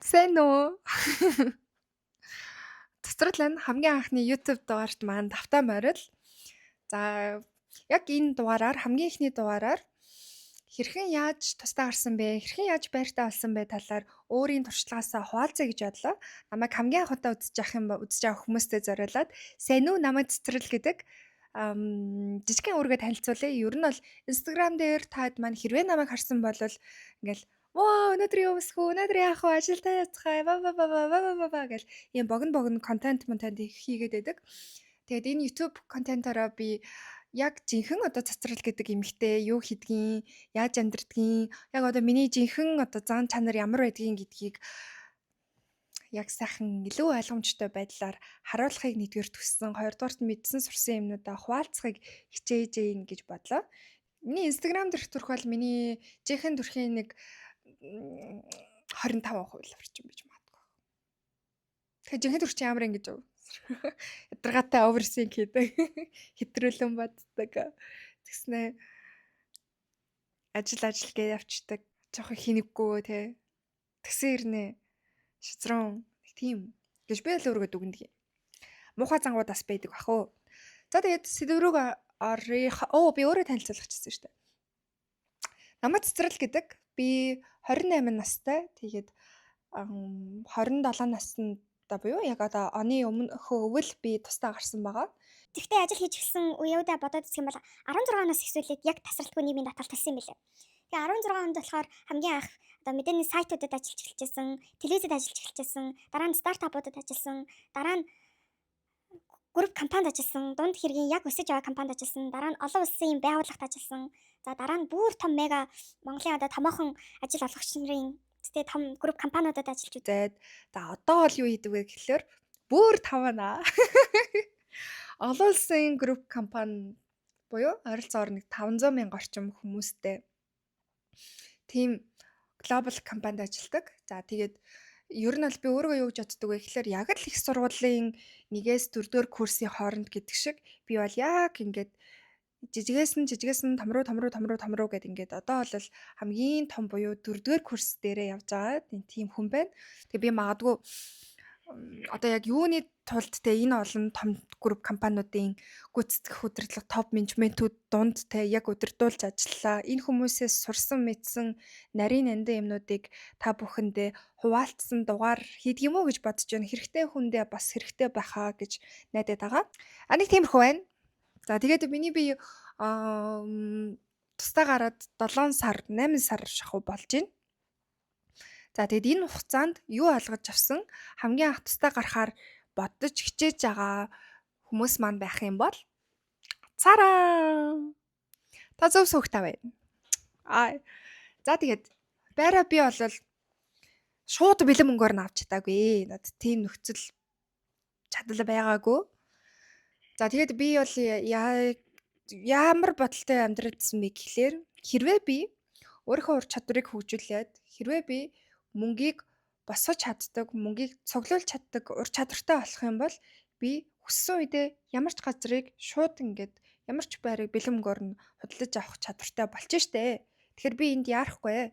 Сайн уу? Цэцэрлэг нь хамгийн анхны YouTube дугаарт маань давтаа морил. За яг энэ дугаараар хамгийн ихний дугаараар хэрхэн яаж тусдаа гарсан бэ? Хэрхэн яаж байртаа болсон бэ талаар өөрийн туршлагаасаа хуваалцъя гэж бодлоо. Намайг хамгийн анх удаа үзэж авах хүмүүстэй зориулаад сайн уу намайг цэцэрлэг гэдэг жижигхэн үүргээ танилцуулъя. Ер нь бол Instagram дээр таад маань хэрвээ намайг харсан бол ингээл "Воо, өнөөдөр юу өсөх үү? Өнөөдөр яах вэ? Ажилдаа яцгаая. Гэл ийм богино контент хийгээд байдаг. Тэгээд энэ YouTube контентороо би яг жинхэнэ одоо цацрал гэдэг эмэгтэй юу хийдгийг, яаж амьдрдгийг, яг одоо миний жинхэнэ одоо зан чанар ямар байдгийг гэдгийг яг сайхан илүү ойлгомжтой байдлаар харуулахыг нэгдүгээр төссөн, хоёрдугаарт нь мэдсэн сурсан юмнуудаа хуваалцахыг хичээж ийн гэж бодлоо. Миний Instagram дээрх төрх бол миний жинхэнэ төрхийн нэг 25% орчим гэж магадгүй. Тэгэхээр жинхэнэ төрч ямар ингэж өв. Ядаргаатай оверсинк хийдэг. Хэтрүүлэн боддог. Тэгснэ ажил гээ явцдаг. Жохон хинэггүй те. Тэгсэн ирнэ. Шизрон нэг тийм гэж би л өөргөө дүгнэдэг юм. Муухай зангуудаас байдаг бах уу. За тэгээд сэдв рүү оръё. Би өөрөө танилцуулах гэсэн шүү дээ. Намайг цэцэрлэг гэдэг. Би 28 настай. Тэгээд 27 наснда буюу яг одоо оны өмнөхөө өвөл би тусдаа гарсан байгаа. Тэгтээ ажил хийж эхэлсэн үеудаа бодоод үзэх юм бол 16 нас эхлүүлээд яг тасралтгүй нийгмийн татгалт хэлсэн юм билээ. Тэгээ 16 онд болохоор хамгийн анх одоо мэдээний сайтуудад ажиллаж эхэлчихсэн, телевизэд ажиллаж эхэлчихсэн, дараа нь стартапуудад ажилласан, дараа нь групп компанид ажилласан, дунд хэргийн яг өсөж байгаа компанид ажилласан, дараа нь олон улсын байгууллагт ажилласан. За дараа нь бүр том мега Монголын одоо томоохон ажил олгогч нарын тэгээ том групп компаниудад ажиллаж үзээд. За одоо бол юу хийдэг вэ гэхэлэр бүр тавана. Олон улсын групп компани буюу ойролцоогоор нэг 500 мянга орчим хүмүүстэй тийм глобал компанид ажилладаг. За тэгээд ер нь бол би өөрөө юу гэж боддог вэ гэхэлэр яг л их сургуулийн 1-ээс 4-р курсын хооронд гэдэг шиг би бол яг ингээд жижигээс нь том руу гэд ингээд одоо бол хамгийн том буюу 4-р курс дээрээ явж байгаа тийм хүн байна. Тэгээ би магадгүй одоо яг юуны тулд те энэ олон том групп компаниудын гүйцэтгэх удирдлага топ менежментүүд дунд те яг удирдуулж ажиллаа. Энэ хүмүүсээс сурсан мэдсэн нарийн нандин юмнуудыг та бүхэндээ хуваалцсан дугаар хийдэг юм уу гэж бодож байна. Хэрэгтэй хүндээ бас хэрэгтэй байхаа гэж найдаад байгаа. Нэг тиймэрхүү байна. За тэгээд миний би тусдаа гараад 7 сар 8 сар шахуу болж байна. За тэгээд энэ хугацаанд юу ойлгож авсан хамгийн анх тусдаа гарахаар бодож хичээж байгаа хүмүүс маань байх юм бол цараа. Та зөв сүхтэй байна. За тэгээд байраа би бол шууд бэлэн мөнгөөр нь авч чадаагүй. Над тийм нөхцөл чадал байгаагүй. За тэгээд би бол ямар бодолтой амьдралдсан бэ гэхлээр хэрвээ би өөрийнхөө ур чадварыг хөгжүүлээд хэрвээ би мөнгийг босгож чаддаг, мөнгийг цуглуулж чаддаг ур чадвартай болох юм бол би хүссэн үедээ ямар ч газрыг шууд ингээд ямар ч байрыг бэлэн мөнгөөр нь худалдаж авах чадвартай болчих штэ. Тэгэхээр би энд яарахгүй.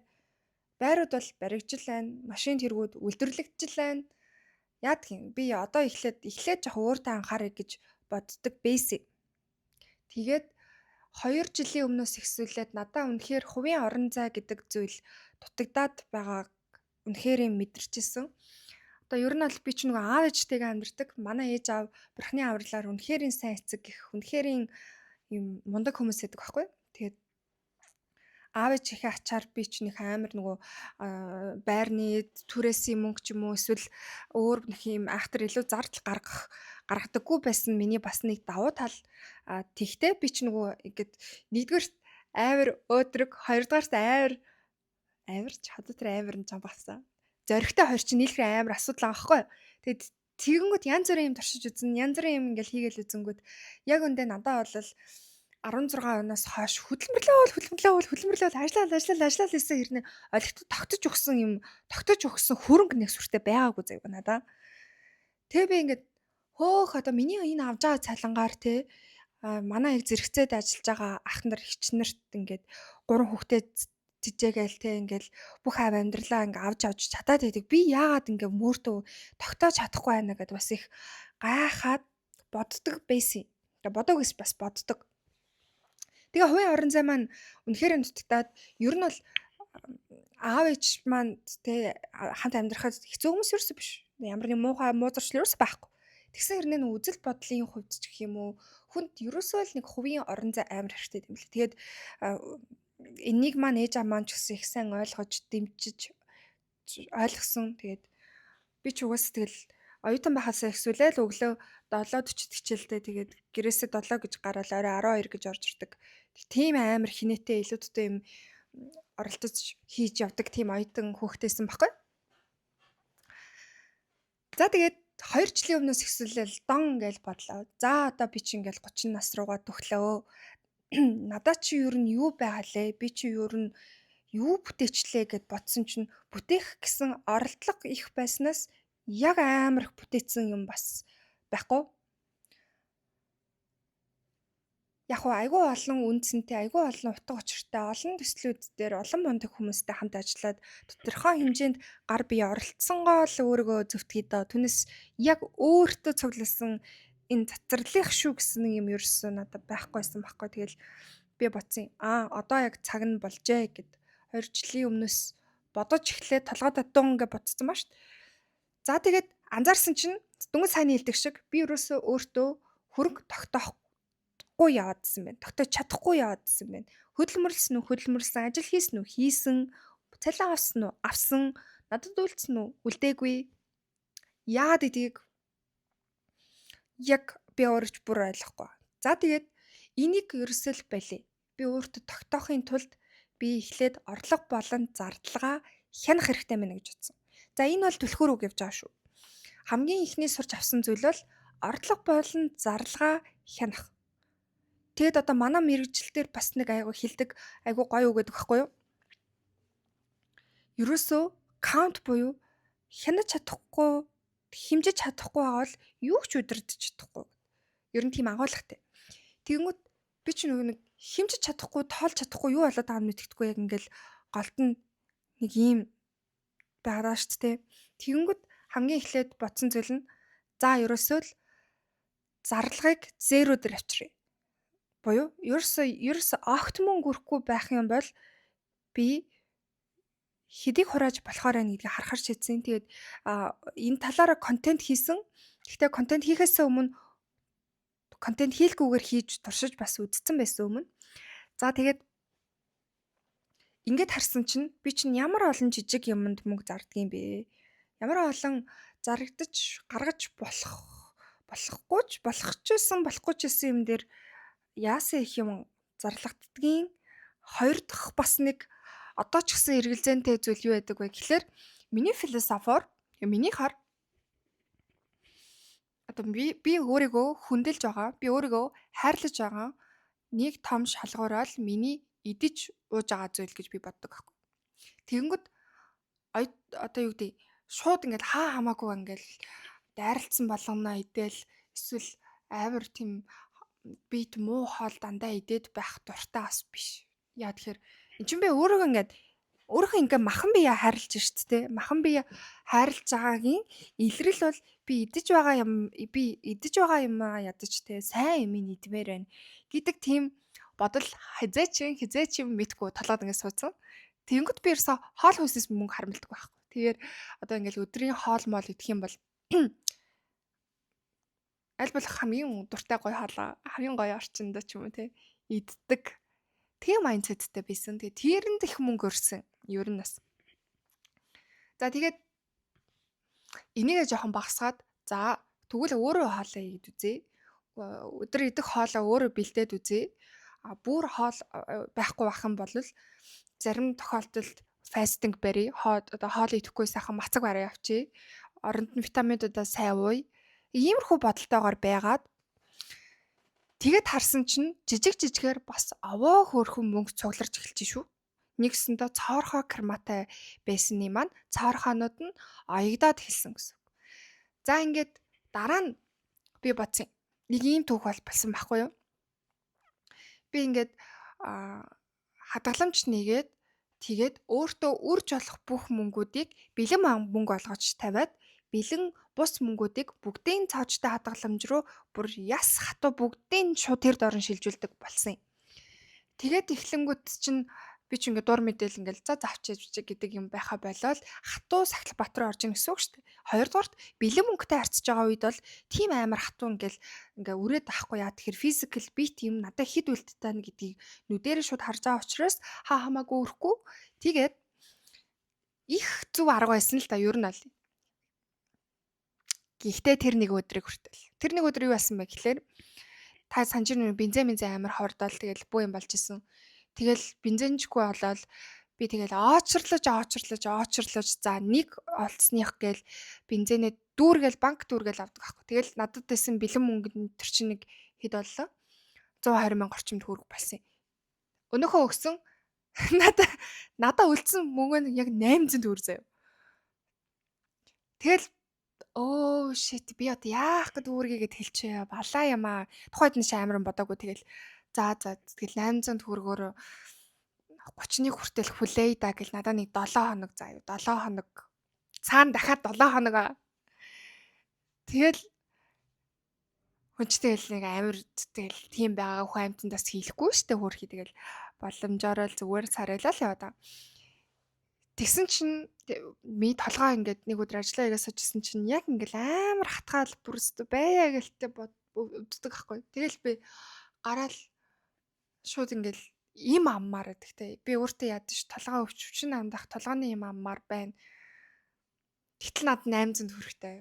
Байрууд бол баригжил байна, машин тэргүүд үйлдвэрлэгдэж байна. Яадаг юм. Би одоо эхлээд жоох өөртөө анхаарай гэж боддог бэйсик. Тэгээд 2 жилийн өмнөөс ихсүүлээд надаа үнэхээр хувийн орон зай гэдэг зүйл дутагдаад байгаа үнэхээр мэдэрчээсэн. Одоо ер нь бол би ч нөгөө аав ээжтэйгээ амьдардаг. Манай ээж аав бурхны авралаар үнэхээр сайн эцэг гэх үнэхээр юм мундаг хүмүүс байдаг байхгүй. Тэгээд аав ээжийнхээ ачаар би ч нэг амар нөгөө байрны түрээсийн мөнгө ч юм уу эсвэл өөр нэг юм айхтар илүү зардал гаргадаггүй байсан миний бас нэг давуу тал. Тэгтээ би ч нөгөө ингээд нэгдүгээрт амар өөдрөг, хоёрдугаарт амарч хадуу тэр амир нь жам басан. Зоригтой хоёр чинь нийлхэр амар асуудал байгаа байхгүй. Тэгэд тэгэнгүүт янз бүрийн юм туршиж үзэн, янз бүрийн юм ингээл хийгээл үзэнгүүт яг үндэ надаа бол 16 оноос хойш хөдөлмөрлөө ажиллаад ирсэн хэрнээ тогтож өгсөн хөрөнгө нэг сүртэй байгаагүй заяа надаа. Тэгээ би ингээд хөөх одоо миний энэ авж байгаа цалангаар те манай яг зэрэгцээд ажиллаж байгаа ах нар хич нарт ингээд 3 хүүхдээ цэжээгээл те ингээл бүх ав амьдралаа ингээ авч авч чадаад байдаг. Би яагаад ингээ мөртөө тогтоож чадахгүй байна гэдээ бас их гайхаад боддог байсан. Тэгээ бодог ус бас боддог. Тэгээ хувийн орон зай маань үнэхээр нутагтаад ер нь бол аав ээж маань те хамт амьдрахад хэцүү хүмүүс ерөөсөө биш. Ямар нэг муухай муузарчл ерөөсөө байхгүй. Тэгсэн хэрнээ нэг үзэл бодлын хувьд ч гэх юм уу хүнд ерөөсөө л нэг хувийн орон зай амар хэрэгтэй юм лээ. Тэгээд энийг маань ээж аа маань ч гэсэн их сайн ойлгож дэмжиж ойлгосон. Тэгээд би ч угаасаа тэгэл оюутан байхасаа ихсүүлээл өглөө 7:40 хичээлдээ тэгээд гэрээсээ 7 гэж гараад орой 12 гэж орж ирдэг. Тийм амар хинээтэй илүүдтэй юм оролцож хийж явдаг тийм оюутан хүүхдээсэн баггүй. За тэгээд 2 жилийн өмнөөс ихсүүлээл дон гэж бодлоо. За одоо би чи ингээл 30 нас руугаа төглөө. Надад чи ер нь юу байгаа лээ? Би чи ер нь юу бүтээчлээ гэд бодсон чинь бүтээх гэсэн оролдлого их байснаас яг амар их бүтээсэн юм бас байхгүй. Яг уу айгүй олон үндсэнтэй, айгүй олон утга учиртай, олон төслүүд дээр олон мундаг хүмүүстэй хамт ажиллаад тодорхой хэмжээнд гар бие оролцсонгоо л өөрийгөө зөвтгий доо. Түүнээс яг өөртөө цугласан энэ цацралынх шүү гэсэн нэг юм ерөөсөө надад байхгүйсэн байхгүй. Тэгэл би бодсон. Одоо яг цаг нь болжээ гэд 2 жилийн өмнөөс бодож эхлээд толгойд дун гэж бодсон ба шүү. За тэгээд анзаарсан чинь дүнгийн сайны хэлдэг шиг би ерөөсөө өөртөө хөрөнгө тогтоохгүй яваадсэн байна. Тогтоож чадахгүй яваадсэн байна. Хөдөлмөрлсөн үү? Хөдөлмөрлсөн. Ажил хийсэн үү? Хийсэн. Цалин авсан уу? Авсан. Надад үйлдсэн үү? Үлдээгүй. Яагаад гэдгийг яг би өөрөж бүр ойлгохгүй. За тэгээд энийг ерөөсөө л байлээ. Би өөртөө тогтоохын тулд би эхлээд орлого болон зардлага хянах хэрэгтэй мэнэ гэж бодсон. За энэ бол түлхүүр үг явж байгаа шүү. Хамгийн ихний сурч авсан зүйл бол орлого болон зарлага хянах. Тэгэд одоо манай мэрэгжилтээр бас нэг айгу хилдэг айгу гоё үг гэдэг байхгүй юу? Ерөөсөө count буюу хянаж чадахгүй, хэмжиж чадахгүй байгаа бол юу ч удирдах чадахгүй. Ер нь тийм агуулгатай. Тэгэнгүүт би ч нэг хэмжиж чадахгүй, тоолж чадахгүй юу болоод байгаа юм мэдгэдэггүй яг ингээл голд нь нэг ийм байгаа шүү дээ. Тэгэнгүүт хамгийн эхлээд бодсон зүйл нь за ерөөсөө л зарлагыг зеро дээр авчиръя. Буюу ерөөсөө огт мөнгө өрөхгүй байх юм бол би хэдийг хурааж болохоор байна гэдгийг харахаар шийдсэн. Тэгээд энэ талаараа контент хийсэн. Гэхдээ контент хийхээс өмнө контент хийлгүүгээр хийж туршиж бас үзсэн байсан өмнө. За тэгээд ингээд харсан чинь би чинь ямар олон жижиг юмд мөнгө зардаг юм бэ? Ямар олон зарагдаж гаргаж болохгүй ч гэсэн юм дээр яасан их юм зарлагддгийн хоёр дахь бас нэг одоо ч гэсэн эргэлзээнтэй зүйл юу байдаг вэ гэхэлэр миний философоор миний хар одоо би өөрийгөө хүндэлж байгаа, би өөрийгөө хайрлаж байгаа нэг том шалгуурал миний идэж ууж байгаа зүйл гэж би боддог байхгүй. Тэгэнгүүт одоо юу гэдэг шууд ингээд хамаагүй ингээд дайралтсан болгоно идэл эсвэл амар тийм бит муу хоол дандаа идээд байх дуртай бас биш. Яа тэгэхээр эн чинь би өөрийгөө ингээд махан бие хайрлаж шít те. Махан бие хайрлаж байгаагийн илрэл бол би идэж байгаа юм ядаж те сайн юм идмээр байна гэдэг тийм бодол хизээч юм мэдгүй толгойд ингээд суудсан. Тэнгүүд би ерөөсө хоол хүнсээс мөнгө харамлдаг байхгүй. Тэгэхээр одоо ингээд өдрийн хоол моол идэх юм бол аль болох хамгийн дуртай гоё хоолоо хамгийн гоё орчинд ч юм уу те иддэг. Тийм майндсеттэй байсан. Тэгээ тэрэнд их мөнгө өрсөн. Ер нь бас. За тэгээд энийгээ жоохон багасгаад за тэгвэл өөрөө хоолоо идэж үзье. Өдөр идэх хоолоо өөрөө бэлдээд үзье. Бүр хоол байхгүй байх юм бол зарим тохиолдолд фастинг барья. Одоо хоол идэхгүй сайхан мацаг барай авчи. Оронд нь витаминуудаа сайн ууя. Иймэрхүү бодолтойгоор байгаад тэгээд харсан чинь жижигээр бас овоо хөөрхөн мөнгө цугларч эхэлж шүү. Нэгсэндээ цоорхоо крематай байсны маань цоорхоонууд нь оёгдоод эхэлсэн гэсэн. За ингээд дараа нь би бодсон. Нэг ийм түүх болсон байхгүй юу? Би ингээд хадгаламж нэгээд Тэгээд өөртөө үрж болох бүх мөнгүүдийг бэлэн мөнгө олгож тавиад бэлэн бус мөнгүүдийг бүгдийн цаашдаа хадгаламж руу бүр яс хатуу бүгдийн шууд тэр дорн шилжүүлдэг болсон юм. Тэгээд эхлэнгүүт чинь би ч ингээд дур мэдээл ингээд за завчиж гэдэг юм байха болол хатуу сахил бат руу орж ийн гэсэн үг шүү дээ. Хоёрдугаарт бэлэн мөнгөтэй харьцаж байгаа үед бол тийм амар хатуу ингээ үрээд авахгүй яа тэгэхээр физикал бит юм надад хэд үлдтэй тань гэдгийг нүдэрээ шууд харж байгаа учраас хамаагүй өрөхгүй. Тэгээд их зөв арга байсан л да ер нь бол. Гэхдээ тэр нэг өдрийг хүртэл. Тэр нэг өдөр юу байсан бэ гэхээр та санаж ирнэ бензин амар хордоол тэгэл буу юм болж исэн. Тэгэл бензинчгүй болоод би тэгэл оочрлож за нэг олцсных гээл бензинээ дүүргээл банк дүүргээл авдаг аахгүй. Тэгэл надад байсан бэлэн мөнгөнд төр чинь нэг хэд боллоо 120 мянга орчим төгрөг болсон. Өнөөхөө өгсөн надаа үлдсэн мөнгө нь яг 800 төгрөг заяа. Тэгэл shit би одоо яах гэд үүргээгээд хэлчихээ балаа юм аа. Тухайд нь амарн бодоагүй тэгэл за тэгэл 800 төгрөгөөр 31 хүртэл хүлээе да гэл надаа нэг 7 хоног заа юу 7 хоног цаана дахиад 7 хоног тэгэл хүнчтэй л нэг амир тэгэл тийм байгаа хүн амтандаас хийхгүй штэ хөөрхий тэгэл боломжоор л зүгээр царайлаа л яваа. Тэгсэн чинь ми толгой ингээд нэг өдөр ажиллаа игээ суучихсан чинь яг ингээл амар хатгаал бүрстэ байя гэлтэй боддог аахгүй. Тэгэл би гараал шууд ингээл им аммаар гэдэгтэй. Би өөртөө яадаж толгой өвчин амдах толгойн им аммаар байна. Гэтэл над 800 төгрөгтэй.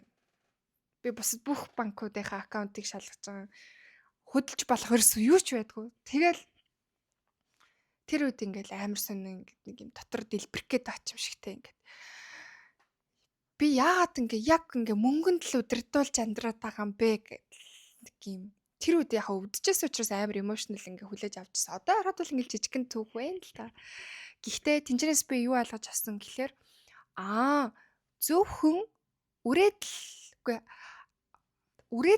Би бусад бүх банкуудынхаа аккаунтыг шалгаж байгаа. Хөдөлж болох ерөөсөө юу ч байдгүй. Тэгэл тэр үед ингээл амар сонин нэг юм дотор дэлбэрэх гээд очим шигтэй ингээд. Би яагаад яг мөнгөнд л удирдуулж амьдраад байгаа юм бэ гэдэг юм. Тэр үед яхаа өвдөжээс учраас амар эмошнл хүлээж авчихсан. Одоо хараад бол ингээл жижигхэн түүх байна л та. Гэхдээ тэнцэнээс би юу ойлгож авсан гэхээр зөвхөн үрээд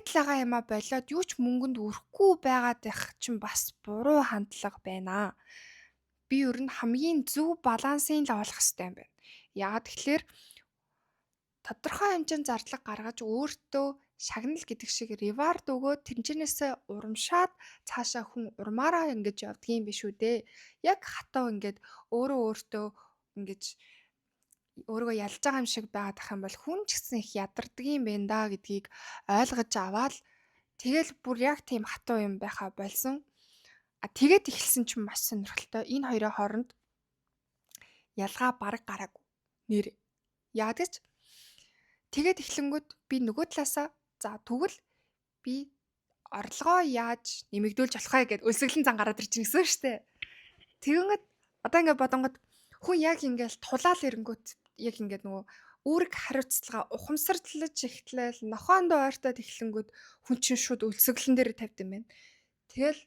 л байгаа юм а болоод юу ч мөнгөнд өрөхгүй байгаад байх чинь бас буруу хандлага байна. Би ер нь хамгийн зөв балансыг л олох хэрэгтэй юм байна. Яагаад тэгэхээр тодорхой хэмжээнд зарлага гаргаж өөртөө шагнал гэдэг шиг ревард өгөөд тэрнээсээ урамшаад цаашаа хүн урмаараа ингэж явдгийн биш үү дээ. Яг хатаа ингээд өөртөө ингэж өөрийгөө ялж байгаа юм шиг байгаад ах юм бол хүн ч гэсэн их ядардаг юм байна да гэдгийг ойлгож аваад тэгэл бүр яг тийм хатуу юм байхаа болсон. Тэгээд эхэлсэн чинь маш сонирхолтой. Энэ хоёрын хооронд ялгаа бараг гараагүй. Нэр яагаад гэж тэгээд эхлэнгүүд би нөгөө талаасаа за тэгвэл би орлогоо яаж нэмэгдүүлж болох вэ гэд өлсгөлэн зан гараад ирж гисэн шүү дээ. Тэгэнгүүт одоо ингээд бодонгод хүн яг ингээд тулаал ирэнгүүт яг ингээд нөгөө үүрэг хариуцлага ухамсарлаж ихтлээл нохоондоо ойртоод эхлэнгүүт хүн чинь шууд өлсгөлэн дээр тавьд юм байна. Тэгэл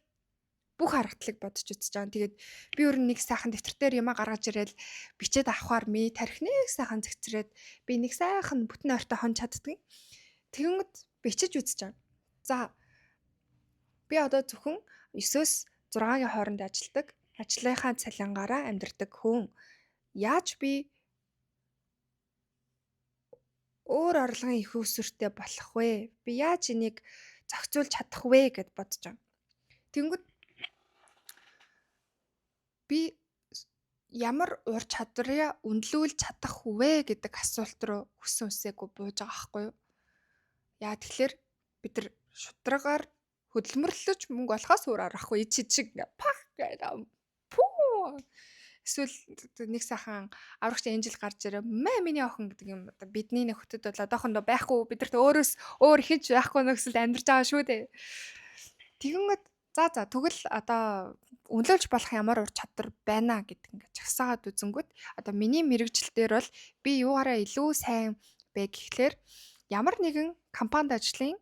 бүх харагдлыг бодож үзэж байгаа. Тэгээд би өөр нэг сайхан дэвтэр дээр юма гаргаж ирээл бичээд авахаар ми тарих нэг сайхан зэгцрээд би нэг сайхан бүтэн ойртой хонж чаддгийг. Тэгэнгүүт бичиж үзэж байгаа. За би одоо зөвхөн 9-өөс 6-гийн хооронд ажилладаг, ажлынхаа цалингаараа амьдардаг хүн. Яаж би өөр орлогын их өсвөртэй болох вэ? Би яаж энийг зохицуулж чадах вэ гэд бодож байгаа. Тэнгүүд би ямар ур чадвараа үнэлүүлж чадах вэ гэдэг асуулт руу хүссэн үсээгүй бууж байгаа байхгүй юу? Яа тэгэхээр бид нар шударгаар хөдөлмөрлөж мөнгө олохоос өөр аргагүй чичиг пах гэдэг пүү эсвэл нэг сайхан аврагч энжил гарч ирээ миний охин гэдэг юм одоо бидний нөхдөд бол одоохондоо байхгүй бидэрт өөрөөс өөр хинч байхгүй нөхсөлд амьдарч байгаа шүү дээ. Тэгэнгүүт за тэгвэл одоо үнэлж болох ямар ур чадвар байна гэдэг ингээд жагсаагаад үзэнгүүт одоо миний мэрэгжил дээр бол би юугаараа илүү сайн бэ гэхлээр ямар нэгэн компанид ажлын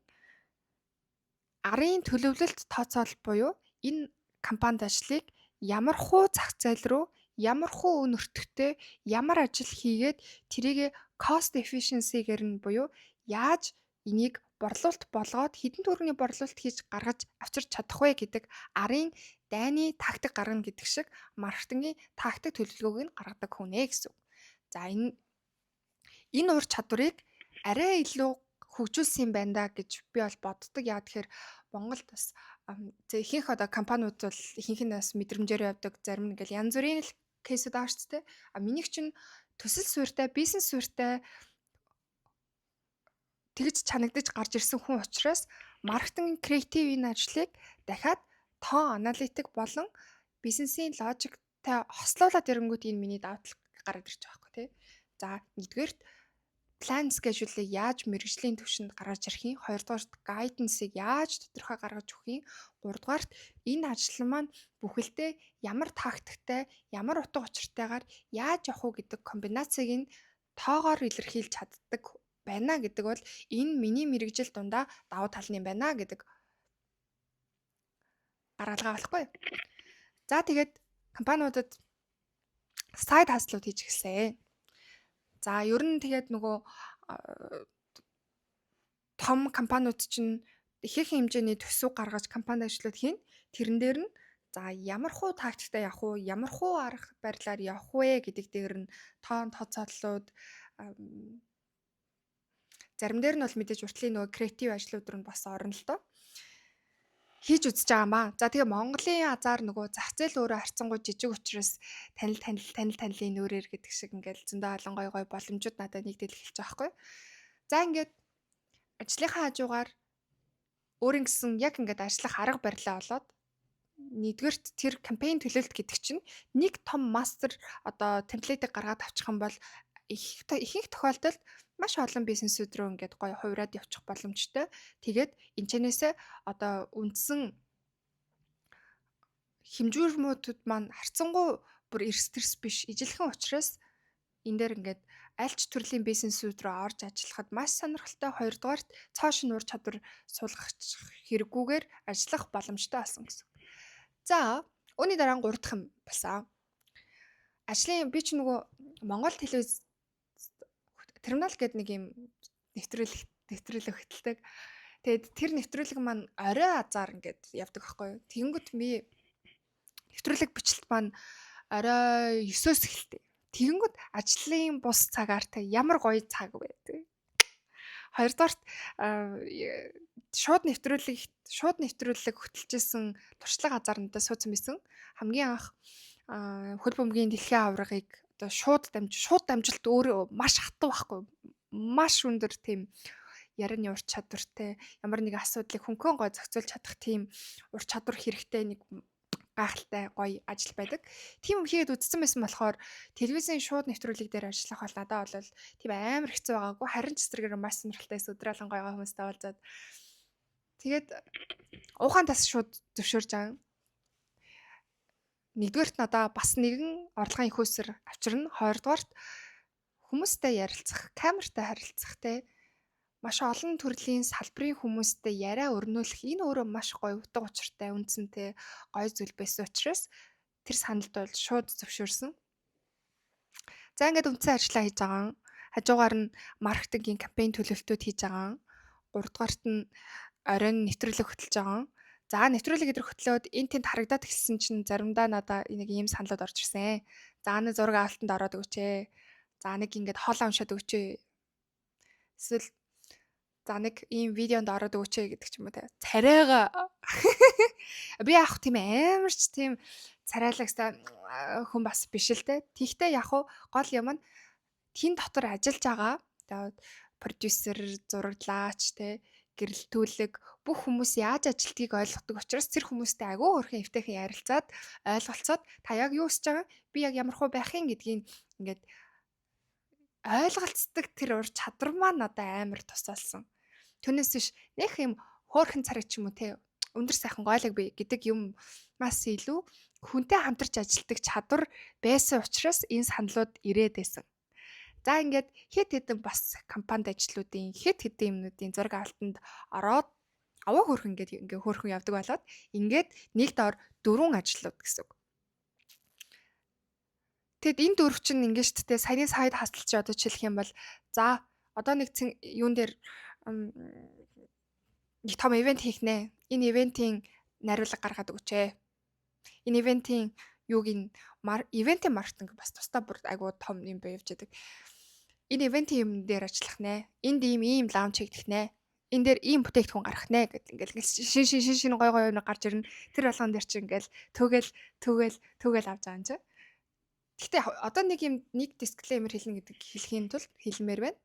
арын төлөвлөлт тооцоол буюу энэ компанид ажлыг ямар хуу зах зээл рүү ямар хуу үн өртөгтэй ямар ажил хийгээд тэрийг cost efficiency-гээр нь буюу яаж энийг борлуулалт болгоод хэдэн төгрөгийн борлуулалт хийж гаргаж авчирч чадах вэ гэдэг арын дайны тактик гаргана гэдэг шиг маркетингийн тактик төлөвлөгөөг нь гаргадаг хүн ээ гэсэн үг. За энэ ур чадварыг арай илүү хөгжүүлсэн юм байна да гэж би бол боддог. Яа тэгэхээр Монголд бас ихэнх одоо компаниуд бол ихэнх нь бас мэдрэмжээр явдаг, зарим нь ингээл янз бүрийн л кейсүүд байгаа шүү дээ. Минийх чинь төсөл суурьтай, бизнес суурьтай тэгж чанагдаж гарч ирсэн хүн учраас маркетинг креативийн ажлыг дахиад тоо аналитик болон бизнесийн логиктай хослуулаад ирэнгүүт энэ миний давуу тал гараад ирж байгаа байхгүй тий. За нэгдүгээрт план schedule-ыг яаж мэргэжлийн түвшинд гаргаж ирэх юм, хоёрдугаарт guidance-ыг яаж тодорхой гаргаж өгөх юм, гуравдугаарт энэ ажил маань бүхэлдээ ямар тактиктай, ямар утга учиртайгаар яаж явах уу гэдэг комбинацийг нь тоогоор илэрхийлж чаддаг байна гэдэг бол энэ миний мэргэжил дундаа давуу тал нь байна гэдэг гаргалгаа болохгүй. За тэгээд компаниудад сайд хаслууд хийж эхэлсэн. За ер нь тэгээд нөгөө том компаниуд чинь ихээхэн хэмжээний төсөв гаргаж компани ажлууд хийн. Тэрэн дээр нь за ямар хуу тактиктай явах уу, ямар хуу арга барилаар явах вэ гэдэг дээр нь тоон тооцооллууд зарим дээр нь бол мэдээж уртлын нөгөө креатив ажлууд руу бас орно л доо. Хийж үзэж байгаа маа. За тэгээ Монголын азар нөгөө зах зээл өөрөө харьцангуй жижиг учраас танилын нүрээр гэдэг шиг ингээл зөндөө олон гой боломжууд надад нэгдэл эхэлж байгаа байхгүй. За ингээд ажлынхаа хажуугаар өөрийн гэсэн яг ингээд ажиллах арга барилаа болоод нэгдүгээрт тэр кампайн төлөлт гэдэг чинь нэг том мастер одоо темплейтийг гаргаад авчих юм бол ихэнх тохиолдолд маш олон бизнесүүд рүү ингээд гоё хувраад явчих боломжтой. Тэгээд энэчнээсээ одоо үндсэн хэмжүүрмүүдүүд маань харьцангуй бүр эрс биш ижилхэн учраас энэ дээр ингээд аль ч төрлийн бизнесүүд рүү орж ажиллахад маш сонирхолтой. Хоёрдугаарт цоо шин ур чадвар суулгах хэрэггүйгээр ажиллах боломжтой болсон гэсэн. За үүний дараа 3 дахь юм болсон. Ажлын би ч нөгөө Монгол телевиз терминал гэдэг нэг юм нэвтрүүлэг хөтэлдэг. Тэгээд тэр нэвтрүүлэг маань орой азар ингээд явдаг байхгүй юу. Тэгэнгүүт би нэвтрүүлэг бичлэлт маань орой 9-оос эхэлдэг. Тэгэнгүүт ажлын бус цагаар та ямар гоё цаг байдаг. Хоёрдугаарт шууд нэвтрүүлэг хөтэлжсэн туршлага азарнуудаа суудсан байсан. Хамгийн анх хөл бөмбөгийн дэлхийн аваргыг одоо шууд дамжилт өөрөө маш хатуу байхгүй, маш өндөр тийм ярианы ур чадвартай, ямар нэгэн асуудлыг хөнгөн гой зохицуулж чадах тийм ур чадвар хэрэгтэй нэг гайхалтай гоё ажил байдаг. Тийм юм хийгээд үзсэн байсан болохоор телевизийн шууд нэвтрүүлэг дээр ажиллах бол надад бол тийм амар хэцүү байгаагүй. Харин ч зэрэгээр маш сонирхолтой өдрөөлөн гоё хүмүүстэй уулзаад тэгээд ухаан тас шууд зөвшөөрж байгаа. Нэгдүгээрт надаа бас нэгэн орлогын их усэр авчирна. Хоёрдугаарт хүмүүстэй ярилцах, камертай харилцах те маш олон төрлийн салбарын хүмүүстэй яриа өрнүүлэх энэ өөрөө маш гоё утга учиртай, үндсэнтэй гоё зүйл байсан учраас тэр саналд бол шууд зөвшөөрсөн. За ингээд үндсэн ажиллаа хийж байгаа. Хажуугаар нь маркетингийн кампайн төлөвлөлтүүд хийж байгаа. Гуравдугаарт нь оройн нэвтрүүлэг хөтлөж байгаа. За нэвтрүүлэг эдэр хөтлөөд энэ тэнд харагдаад эхэлсэн чинь заримдаа надаа нэг ийм саналуд орж ирсэн. За нэг зураг авалтанд ороод өгч ээ. За нэг ингээд хоолоо уншаад өгч ээ. Эсвэл за нэг ийм видеонд ороод өгч ээ гэдэг ч юм уу те. Царайгаа би яах тийм амарч тийм царайлагстай хүн бас биш л те. Тэгтээ яг гол юм нь тэн дотор ажиллаж байгаа. Тэгээд продюсер, зураглаач те гэрэлтүүлэг бүх хүмүүс яаж ажилтгийг ойлгодог учраас тэр хүмүүстэй агуу хөрхэн эвтэйхэн ярилцаад ойлголцоод та яг юу хийж байгаа би яг ямар хөө байх юм гэдгийг ингээд ойлголцдог тэр ур чадвар маань надад амар тусаалсан. Түүнээс биш нэх юм хөөрхөн царай ч юм уу те өндөр сайхан гойлог би гэдэг юм маш илүү хүнтэй хамтарч ажилтдаг чадвар байсан учраас энэ саналуд ирээд байсан. За ингээд хэд хэдэн бас компанид ажлуудын хэд хэдэн юмнуудын зураг авалтанд ороод аваа хөрхөн ингээд хөрхөн явдаг болоод ингээд нэг доор 4 ажлууд гэсэн үг. Тэгэд энэ 4 чинь ингээд шүү дээ саяны сайд хасалч одоо жишээлх юм бол за одоо нэг юун дээр нэг том ивент хийх нэ. Энэ ивентийн нариулга гаргаад өгч ээ. Энэ ивентийн ивентийн маркетинг бас тусдаа бүр айгуу том юм байж байгаа. Энэ ивентийн юм дээр ажиллах нэ. Энд ийм лаунч хийгдэх нэ. Энэ дээр ийм бүтээгдэхүүн гарах нэ гэдэг ингээл шин гой юм гарч ирнэ. Тэр болгон дээр чи ингээл түгээл авч байгаа юм чи. Гэхдээ одоо нэг дисклеймер хэлнэ гэдэг хэлхийн тулд хэлмээр байна.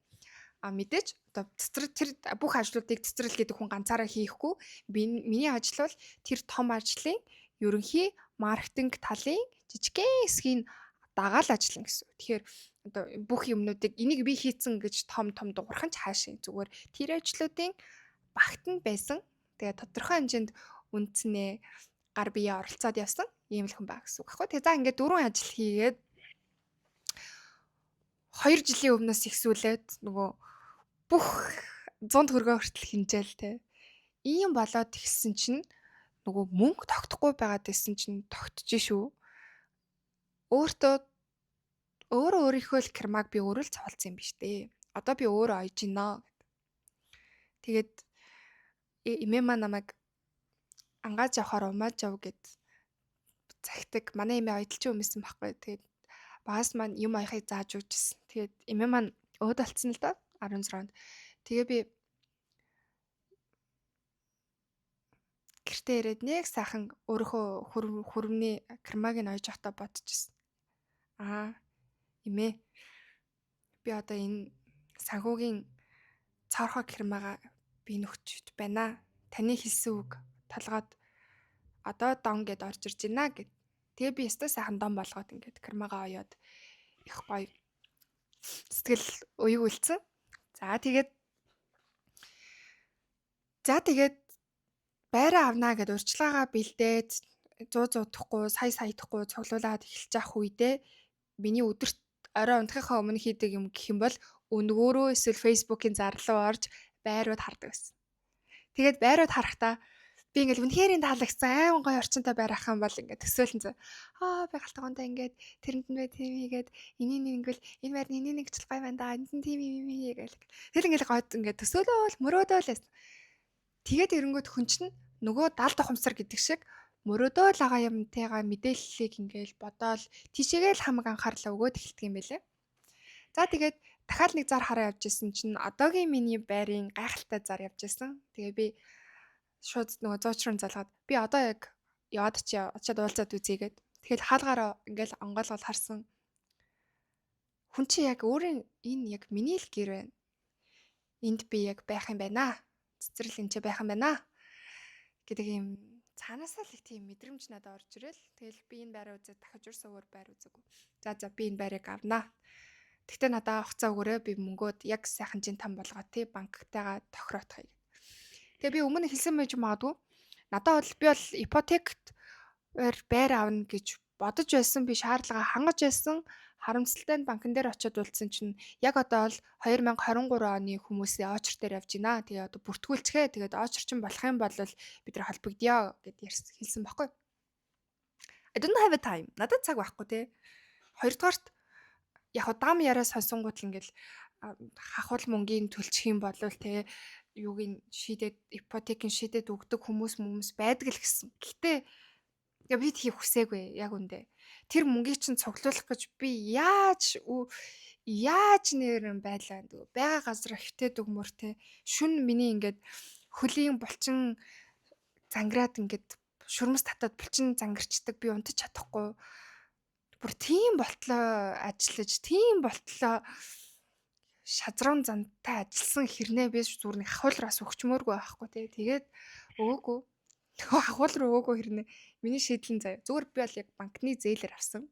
Мэдээж одоо тэр бүх ажлуудыг цэцэрлэл гэдэг хүн ганцаараа хийхгүй. Миний ажил бол тэр том ажлын ерөнхий маркетинг талын жижигхэн хэсгийг дагаал ажиллана гэсэн. Тэгэхээр одоо бүх юмнуудыг энийг би хийцэн гэж том дуурхан ч хаашаа зүгээр тэр ажлуудын багтанд байсан. Тэгээ тодорхой хэмжээнд үндснээ гар бие оролцоод явсан ийм л хүн баг гэсэн үг байхгүй. Тэгээ за ингээд 4 ажил хийгээд 2 жилийн өмнөөс ихсүүлээд нөгөө бүх 100 төгрөгөө хүртэл хинжээл те. Ийм болоод ихсэн чинь нөгөө мөнгө тогтохгүй байгаад байсан чинь тогтож шүү. Өөрийнхөө л кермаг би өөрөө л цавалцсан юм биш дээ. Одоо би өөрөө ойж гинэ. Тэгээд эмээ маа намайг ангааж явахаар умааж яв гэд захидаг. Манай эмээ ойдолчин өмсөн байхгүй. Тэгээд багаас маань юм аяхыг зааж өгчсэн. Тэгээд эмээ маань өөд болцсон л доо 16-нд. Тэгээ би гэртээ ирээд нэг сайхан өөрийнхөө хөрвний кермаг нь ойж явахдаа бодчихсон. Эмээ би одоо энэ санхүүгийн цаорхоо кермага би нөхчөж байна. Таны хэлсэн үг толгойд одоо дон гэд орж ирж байна гэд. Тэгээ би өстой сайхан дон болгоод ингээд кермага оёод их гоё сэтгэл уяг үлдсэн. За тэгээд байраа авнаа гэд урьдчилгаагаа бэлдээд 100 удахгүй сая дахгүй цуглуулад эхэлж явах үедээ миний өдөрт орой унтахынхаа өмнө хийдэг юм гэх юм бол өнгөөрөө эсвэл фейсбુકийн зарлуу орж байрууд хардаг байсан. Тэгээд байрууд харахтаа би ингээл үнэхээр таалагдсан айман гоё орчинтай байр ах юм бол ингээд төсөөлөн зөө. Би галтгоондоо ингээд тэрэнд нь бай тийм хийгээд энийг ингээл энэ байр нь нэг ч гоё байна да. Энд нь тийм юм гээл. Тэгэл ингээл гоод ингээд төсөөлөөл мөрөөдөөл. Тэгээд эрэнгүүд хүн чинь нөгөө далд ухамсар гэдэг шиг мөрөөдөөл байгаа юмтайгаа мэдээллийг ингээл бодоол тийшээгээл хамаг анхаарлаа өгөөд эхэлдэг юм байлээ. За тэгээд дахиад нэг зар хараа явж исэн чинь одоогийн миний байрын гайхалтай зар явж исэн. Тэгээ би шууд нөгөө зуучрын залгаад би одоо яг яваад очиад уулзаад үзьегээд тэгэл хаалгаараа ингээл онгойлгол харсан. Хүн чи яг өөрийн энэ яг миний л гэр байна. Энд би яг байх юм байна. Цэцэрлэг энэ ч байх юм байна гэдэг юм цаанаасаа л их тийм мэдрэмж надад орж ирэл. Тэгэл би энэ байраа үзээд дахиж урс өөр байр үзээгүй. За би энэ байрыг авнаа. Тэгтээ надад хугацаа өгөөрэй би мөнгөөд яг сайхан жин там болгоод тий банктайгаа тохироотхыг. Тэгээ би өмнө хэлсэн байж магадгүй. Надад бол би бол ипотект байр авна гэж бодож байсан би шаардлага хангаж байсан. Харамсалтай нь банкн дээр очиод уулзсан чинь яг одоо бол 2023 оны хүмүүсийн очер дээр явж байна. Тэгээ одоо бүртгүүлцгээ. Тэгээд очер чинь болох юм бол бид нар холбогдъё гэд хэлсэн баггүй. I don't have a time. Надад цаг байхгүй те. Хоёрдугаарт яг дам яриа сонсонгууд л ингээл хахвал мөнгөний төлчих юм бол те юугийн шийдээд ипотекийн шийдээд өгдөг хүмүүс байдаг л гэсэн. Гэхдээ яг бид хийх хүсээгүй яг үндэ. Тэр мөнгийг чинь цуглуулах гэж би яаж нэрэн байлаа дөө. Бага газар хөвтөд өгмөр те. Шүн миний ингээд хөлийн булчин зангираад ингээд шүрмэс татаад булчин зангирчдаг би унтаж чадахгүй. Бүр тийм болтлоо ажиллаж, тийм болтлоо шазран зантай ажилласан хэрнээ би зүгээр нэг хавуулраас өгчмөөргүй байхгүй те. Тэгээд өөгүй. Хавуул руу өөгүй хэрнээ миний шийдлэн заяа. Зүгээр би бол яг банкны зээлээр авсан.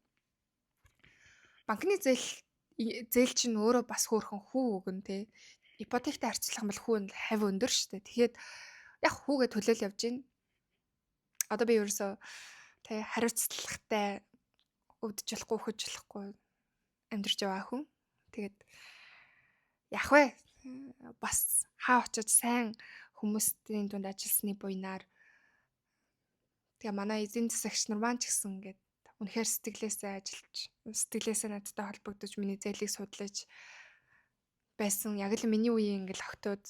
Банкны зээл чинь өөрөө бас хөөрхөн хүү өгөн те. Ипотектэй харьцуулах юм бол хүү нь хавь өндөр шүү дээ. Тэгэхээр яг хүүгээ төлөөл явж гин. Одоо би ерөөсөө те хариуцлагатай өвдөж болохгүй хөж болохгүй амьдарч байгаа хүн. Тэгээд яг вэ бас хаа очиж сайн хүмүүсийн дунд ажилласны буйнаар тэгээ манай эзэн засагч нар маань ч гэсэн ингээд үнэхээр сэтгэлээсээ надтай холбогдож миний зээлийг судлаж байсан. Яг л миний үеийн ингээл охтууд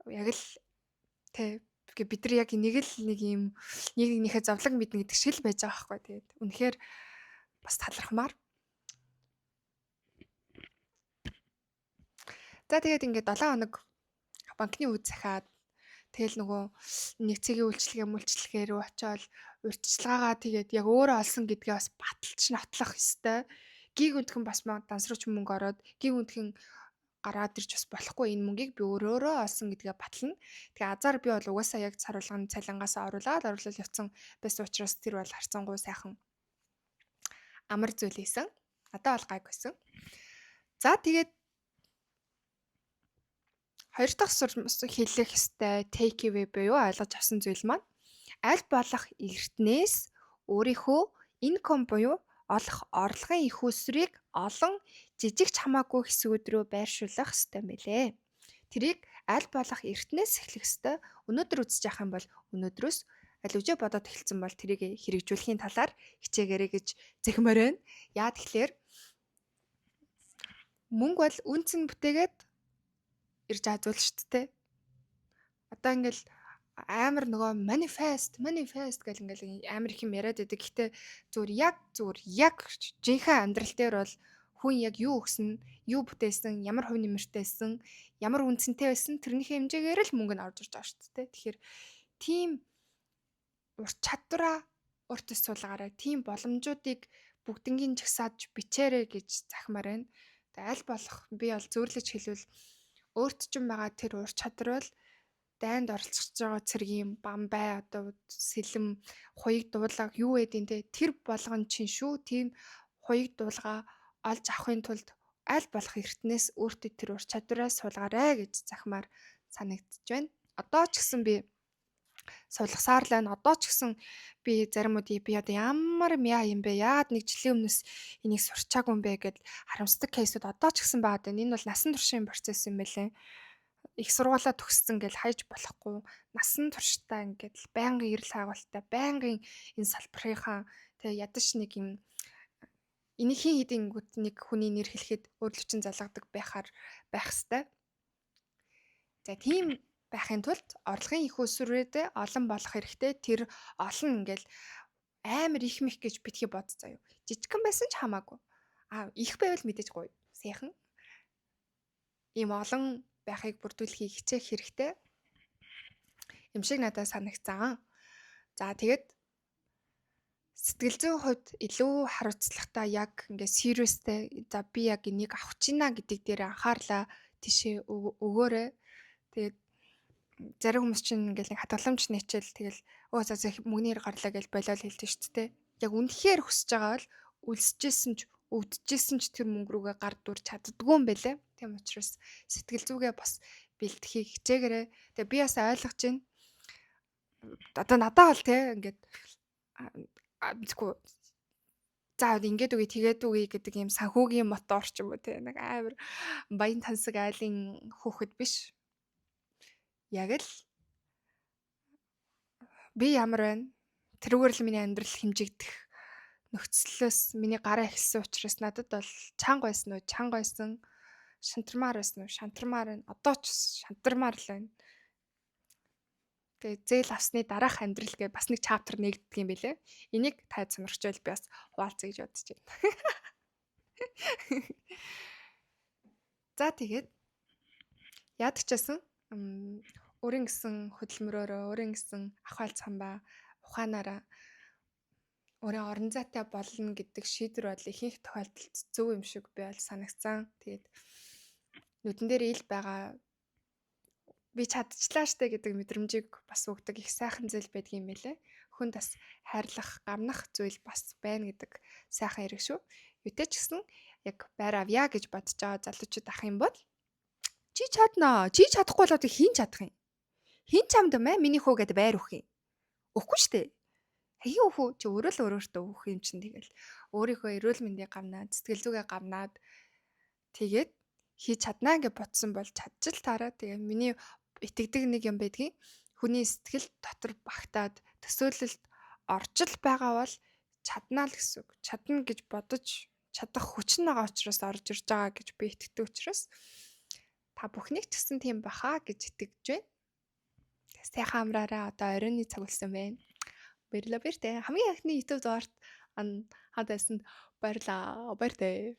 Яг л тэ бид нар яг нэг ийм нэгнийхээ зовлон мэднэ гэдэг шиг л байж байгаа байхгүй. Тэгээд үнэхээр бас талархмаар. За тэгээд ингээд 7 хоног банкны үе захиад тэгэл нөгөө нэгцгийн үйлчлэгээ рүү очиод урьдчилгаагаа тэгээд яг өөрөө олсон гэдгээ бас баталж нотлох ёстой. Гиг үнтхэн бас дансрууч мөнгө ороод гиг үнтхэн гараад ирж бас болохгүй энэ мөнгийг би өөрөө олсон гэдгээ батлана. Тэгээ азар би бол угаасаа яг царуулгын цалингаас оруулаад явцсан байсан учраас тэр бол харцангуй сайхан амар зүйл хийсэн. Надад бол гайг байсан. За тэгээд хоёр дахь хэлэх ёстой take away буюу ойлгож авсан зүйл маань аль болох эртнээс өөрийнхөө income буюу олох орлогын их усрыг олон жижиг хамаагүй хэсгүүд рүү байршуулах ёстой мэлээ. Тэрийг аль болох эртнээс эхлэх ёстой. Өнөөдөр үзэж явах юм бол өнөөдрөөс аль үжи бодоод эхэлсэн бол тэрийг хэрэгжүүлэхийн талаар хичээгээрэй гэж зэхмээр байна. Яа тэгэхээр мөнгө бол үнцэн бүтээгээд ирж азуул шүү дээ. Одоо ингээл амар нөгөө manifest гэл ингээл амар их юм яриад байдаг. Гэхдээ зүгээр яг жинхэнэ амьдрал дээр бол хүн яг юу өгсөн, юу бүтээсэн, ямар хувь нэмэртэйсэн, ямар үнцэнтэй байсан тэрнийхээ хэмжээгээр л мөнгө нь орж ирж байгаа шүү дээ. Тэгэхээр тийм ур чадвараа өөртөө суулгаарай. Тийм боломжуудыг бүгднгийн жагсааж бичээрэй гэж захимаар байна. Тэгээ аль болох би бол зөвлөж хэлвэл өөрт чинь байгаа тэр ур чадвар бол дайнд оролцож байгаа цэргийн бамбай одоо сэлэм хуйг дуулаг юу гэдэг те тэр болгон чинь шүү. Тийм хуйг дуулга олж авахын тулд аль болох эртнээс өөртөө тэр ур чадвараа суулгаарай гэж захимаар санагдаж байна. Одоо ч гэсэн би суулгасаар л байна. Одоо ч гэсэн би заримуд би одоо ямар мяа юм бэ? Яагаад нэг жилийн өмнөөс энийг сурчаагүй юм бэ гэд харамсдаг кейсүүд одоо ч гэсэн байгаа. Энэ бол насан туршийн процесс юм байлээ. Их сургуулаа төгссөн гэл хайж болохгүй. Насан туршдаа ингээд байнгын эрэл хайгуултай, байнгын энэ салбарынхаа тэгээ ядаж нэг юм энийхин хэдингүүт нэг хүний нэр хэлэхэд өөрлөвчин залгадаг байх хэвээр. За тийм байхын тулд орлогын их усруудээ олон болох хэрэгтэй. Тэр олон ингээл амар их мэх гэж битгий бодцоо юу. Жижигхан байсан ч хамаагүй. Их байвал мэдээж гоё. Сайхан. Ийм олон байхыг бүрдүүлэхийг хичээх хэрэгтэй. Юм шиг надад санагцсан. За тэгээд сэтгэл зүйн хувьд илүү хариуцлагатай яг ингээд serious-тэй за би яг энийг авах чийна гэдэг дээр анхаарлаа тийшээ өгөөрэй. Тэгээд зарим хүмүүс чинь ингээл нэг хатгаламж нэчэл тэгэл за мөнгөний гарлаа гэж болоод хэлдэг шүү дээ. Яг үнэхээр хүсэж байгаа бол үлсэжсэн ч өвдөжсэн ч тэр мөнгө рүүгээ гар дүр чаддгүй юм байлээ. Тийм учраас сэтгэл зүгээ бас бэлтгэхийг хичээгээрэй. Тэгээ би бас ойлгож байна. Одоо надад бол те ингээд за ингээд үгүй тэгээд үгүй гэдэг юм санхүүгийн мото орч юм уу те нэг амар баян тансаг айлын хүүхэд биш. Яг л би ямар байна? Тэрүүгээр л миний амьдрал хэмжигдэх нөхцлөөс миний гараа эхэлсэн учраас надад бол чанга байсан. Шантармаар байсан уу? Шантармаар байна. Одоо ч шантармаар л байна. Тэгээ зээл авсны дараах амьдрал гэж бас нэг чаптер нэгддэг юм билэ. Энийг таад сонирхч байл би бас хуваалцъя гэж бодож байна. За тэгээд яадаг ч гэсэн өөрийн гэсэн хөдөлмөрөөрөө өөрийн гэсэн ахвал цамбаа ухаанаараа өөрийн орон зайтай болно гэдэг шийдвэр бол ихэнх тохиолдолд зөв юм шиг би бол санагцсан. Тэгээд нүдэн дээр ил байгаа би чадчихлаа штэ гэдэг мэдрэмжийг бас өгдөг их сайхан зүйл байдаг юм байлээ. Хүнд бас хайрлах, гамнах зүйл бас байна гэдэг сайхан хэрэг шүү. Юутэй ч гэсэн яг байр авъя гэж бодож байгаа залуучууд ах юм бол чи чаднаа. Чи чадахгүй бол одоо хийн чадах юм. Хин чамд мэ миний хүү гэдээ байр өгөх юм. Өгөхгүй штэ. Хаяа өхөө чи өөрөө л өөртөө өгөх юм чинь тэгэл өөрийнхөө эрүүл мэндийг гамнаад сэтгэл зүгээ гамнаад тэгээд хийж чаднаа гэж бодсон бол чадчих л таараа. Тэгээ миний итгэдэг нэг юм байдгийг хүний сэтгэл дотор багтаад төсөөлөлд орж л байгаа бол чаднаа л гэсэн үг. Чадна гэж бодож чадах хүч нь байгаа учраас орж ирж байгаа гэж би итгэдэг учраас та бүхнийг ч гэсэн тийм баха гэж итгэж байна. Сайхан амраараа одоо оройны цаг болсон байна. Баярлалаа баяртай. Хамгийн анхны YouTube дугаарт хамт байсанд баярлалаа. Баяртай.